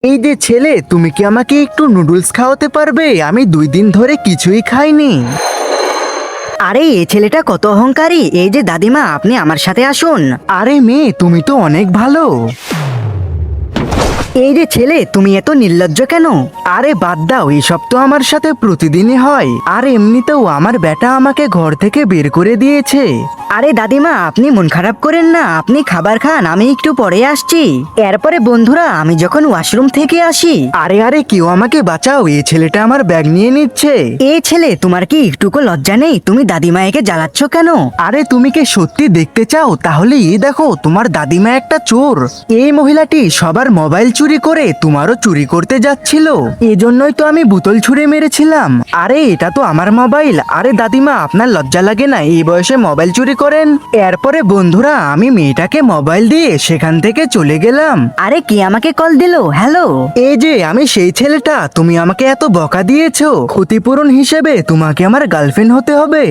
এই যে ছেলে, তুমি কি আমাকে একটু নুডলস খাওয়াতে পারবে? আমি 2 দিন ধরে কিছুই খাইনি। আরে এই ছেলেটা কত অহংকারী। এই যে দাদিমা, আপনি আমার সাথে আসুন। আরে মেয়ে, তুমি তো অনেক ভালো। এই যে ছেলে, তুমি এত নির্লজ্জ কেন? আরে বাদ দাও, এসব তো আমার সাথে প্রতিদিনই হয়। আর এমনিতেও আমার বেটা আমাকে ঘর থেকে বের করে দিয়েছে। আরে দাদিমা, আপনি মন খারাপ করেন না, আপনি খাবার খান, আমি একটু পরে আসছি। এরপরে বন্ধুরা, আমি যখন ওয়াশরুম থেকে আসি। আরে আরে, কেউ আমাকে বাঁচাও, এই ছেলেটা আমার ব্যাগ নিয়ে নিচ্ছে। এই ছেলে, তোমার কি একটুকু লজ্জা নেই? তুমি দাদিমাকে জ্বালাচ্ছ কেন? আরে তুমি কি সত্যি দেখতে চাও? তাহলে এই দেখো, তোমার দাদিমা একটা চোর। এই মহিলাটি সবার মোবাইল চুরি করে তোমারও চুরি করতে যাচ্ছিল। এজন্যই তো আমি বোতল ছুঁড়ে মেরেছিলাম। আরে এটা তো আমার মোবাইল। আরে দাদিমা, আপনার লজ্জা লাগে না এই বয়সে মোবাইল চুরি করেন? এরপরে বন্ধুরা, আমি মেয়েটাকে মোবাইল দিয়ে সেখান থেকে চলে গেলাম। আরে কে আমাকে কল দিলো? হ্যালো। এই যে আমি সেই ছেলেটা, তুমি আমাকে এত বকা দিয়েছো, ক্ষতিপূরণ হিসেবে তোমাকে আমার গার্লফ্রেন্ড হতে হবে।